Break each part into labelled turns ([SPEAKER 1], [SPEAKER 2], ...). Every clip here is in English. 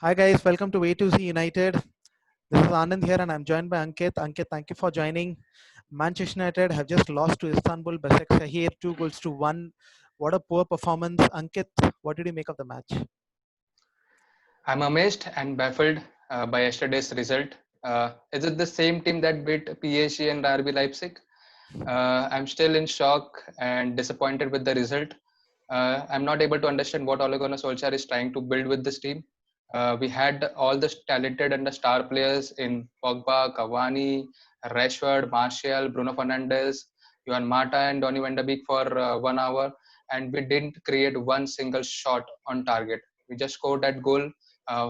[SPEAKER 1] Hi guys, welcome to A to Z United. This is Anand here and I'm joined by Ankit. Ankit, thank you for joining. Manchester United have just lost to Istanbul Basaksehir 2-1. What a poor performance. Ankit, what did you make of the match?
[SPEAKER 2] I'm amazed and baffled by yesterday's result. Is it the same team that beat PSG and RB Leipzig? I'm still in shock and disappointed with the result. I'm not able to understand what Ole Gunnar Solskjaer is trying to build with this team. We had all the talented and the star players in Pogba, Cavani, Rashford, Martial, Bruno Fernandes, Juan Mata, and Donny van de Beek for 1 hour, and we didn't create one single shot on target. We just scored that goal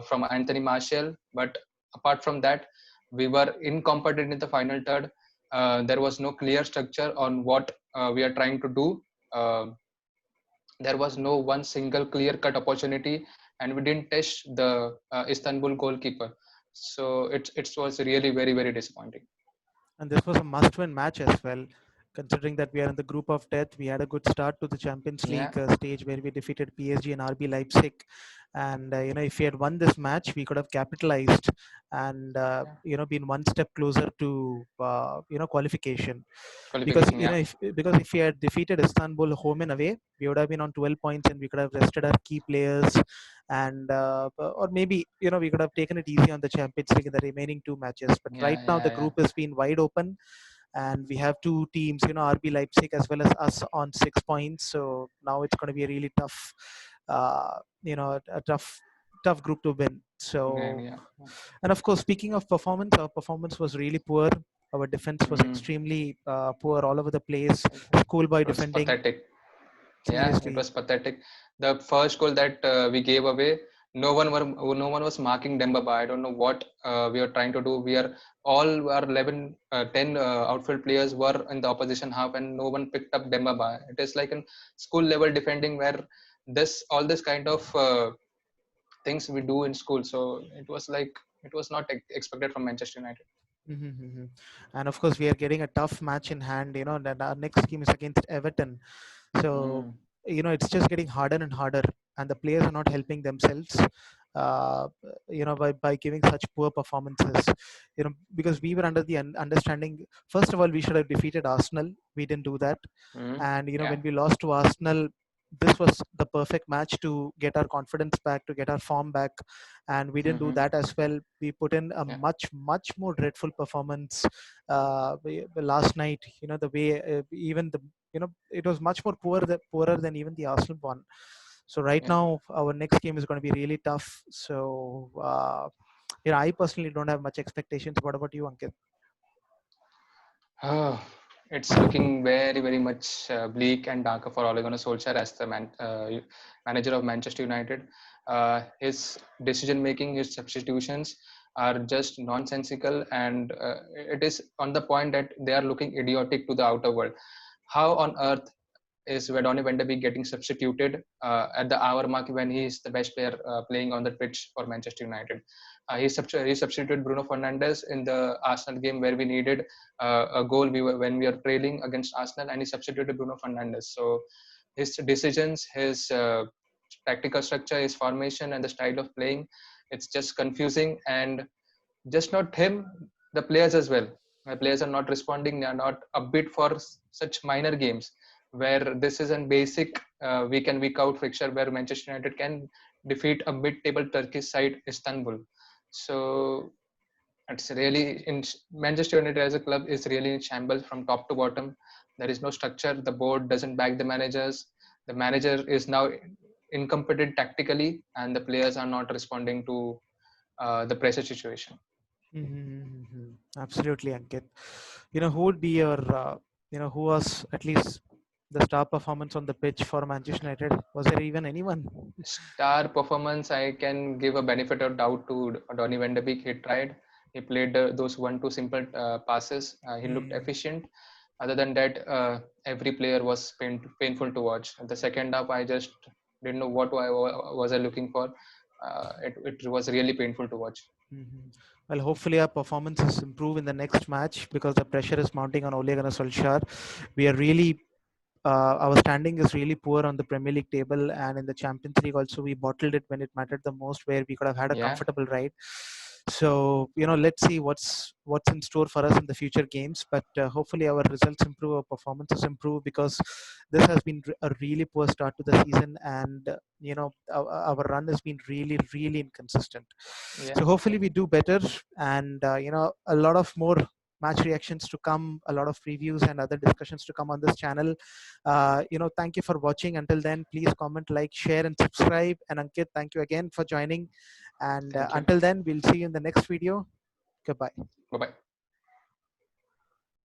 [SPEAKER 2] from Anthony Martial, but apart from that, we were incompetent in the final third. There was no clear structure on what we are trying to do. Uh, there was no one single clear cut opportunity, and we didn't test the Istanbul goalkeeper. So it was really very disappointing.
[SPEAKER 1] And this was a must-win match as well. Considering that we are in the group of death, we had a good start to the Champions
[SPEAKER 2] Yeah,
[SPEAKER 1] League stage where we defeated PSG and RB Leipzig. And if we had won this match, we could have capitalized and
[SPEAKER 2] yeah.
[SPEAKER 1] been one step closer to qualification. Because
[SPEAKER 2] Qualification. Yeah,
[SPEAKER 1] if we had defeated Istanbul home and away, we would have been on 12 points and we could have rested our key players, and or maybe we could have taken it easy on the Champions League in the remaining two matches. But right
[SPEAKER 2] yeah,
[SPEAKER 1] now the
[SPEAKER 2] yeah, yeah.
[SPEAKER 1] group has been wide open, and we have two teams, RB Leipzig as well as us on 6 points. So now it's going to be a really tough, a tough group to win.
[SPEAKER 2] Again,
[SPEAKER 1] So,
[SPEAKER 2] yeah.
[SPEAKER 1] and of course, speaking of performance, our performance was really poor. Our defense was
[SPEAKER 2] Mm.
[SPEAKER 1] extremely poor all over the place.
[SPEAKER 2] It,
[SPEAKER 1] Schoolboy
[SPEAKER 2] it was
[SPEAKER 1] defending,
[SPEAKER 2] pathetic. Yeah, it
[SPEAKER 1] seriously.
[SPEAKER 2] was pathetic. The first goal that we gave away, no one was marking Dembaba. I don't know what we are trying to do. We are all our 11, 10 outfield players were in the opposition half, and no one picked up Dembaba. It is like in school level defending where this all this kind of things we do in school. So it was like it was not expected from Manchester United.
[SPEAKER 1] Mm-hmm. And of course, we are getting a tough match in hand. That our next game is against Everton. So,
[SPEAKER 2] Mm.
[SPEAKER 1] it's just getting harder and harder, and the players are not helping themselves. Uh, by giving such poor performances. Because we were under the understanding. First of all, we should have defeated Arsenal. We didn't do that,
[SPEAKER 2] Mm.
[SPEAKER 1] and
[SPEAKER 2] Yeah,
[SPEAKER 1] when we lost to Arsenal, this was the perfect match to get our confidence back, to get our form back, and we didn't do
[SPEAKER 2] hmm,
[SPEAKER 1] that as well. We put in a
[SPEAKER 2] yeah,
[SPEAKER 1] much more dreadful performance last night. The way even the it was much more poorer than even the Arsenal one. So right
[SPEAKER 2] yeah.
[SPEAKER 1] now our next game is going to be really tough. So I personally don't have much expectations. What about you, Ankit?
[SPEAKER 2] Oh, it's looking very much bleak and darker for Ole Gunnar Solskjaer as the manager of Manchester United. His decision making, his substitutions are just nonsensical, and it is on the point that they are looking idiotic to the outer world. How on earth is Donny van de Beek getting substituted at the hour mark when he is the best player playing on the pitch for Manchester United? He substituted Bruno Fernandes in the Arsenal game where we needed a goal when we were trailing against Arsenal, and he substituted Bruno Fernandes. So his decisions, his tactical structure, his formation, and the style of playing, it's just confusing. And just not him, the players as well. The players are not responding. They are not upbeat for such minor games where this is a basic week in week out fixture where Manchester United can defeat a mid-table Turkish side Istanbul. So it's really in Manchester United as a club is really in shambles from top to bottom. There is no structure. The board doesn't back the managers. The manager is now incompetent tactically, and the players are not responding to the pressure situation.
[SPEAKER 1] Mm-hmm. Absolutely, Ankit. Who would be your, who was at least the star performance on the pitch for Manchester United? Was there even anyone?
[SPEAKER 2] Star performance, I can give a benefit of doubt to Donny van de Beek. He tried. He played those one two simple passes. He looked
[SPEAKER 1] Mm.
[SPEAKER 2] efficient. Other than that, every player was painful to watch. The second half, I just didn't know what was I looking for. It was really painful to watch.
[SPEAKER 1] Mhm. Well, hopefully our performances improve in the next match because the pressure is mounting on Ole Gunnar Solskjaer. We are really our standing is really poor on the Premier League table, and in the Champions League also we bottled it when it mattered the most, where we could have had a
[SPEAKER 2] Yeah.
[SPEAKER 1] comfortable ride. So let's see what's in store for us in the future games. But hopefully our results improve, our performances improve, because this has been a really poor start to the season, and our run has been really, really inconsistent.
[SPEAKER 2] Yeah.
[SPEAKER 1] So hopefully we do better, and a lot of more match reactions to come, a lot of previews and other discussions to come on this channel. Thank you for watching. Until then, please comment, like, share, and subscribe. And Ankit, thank you again for joining. And
[SPEAKER 2] Thank you.
[SPEAKER 1] until then, we'll see you in the next video. Goodbye.
[SPEAKER 2] Bye bye.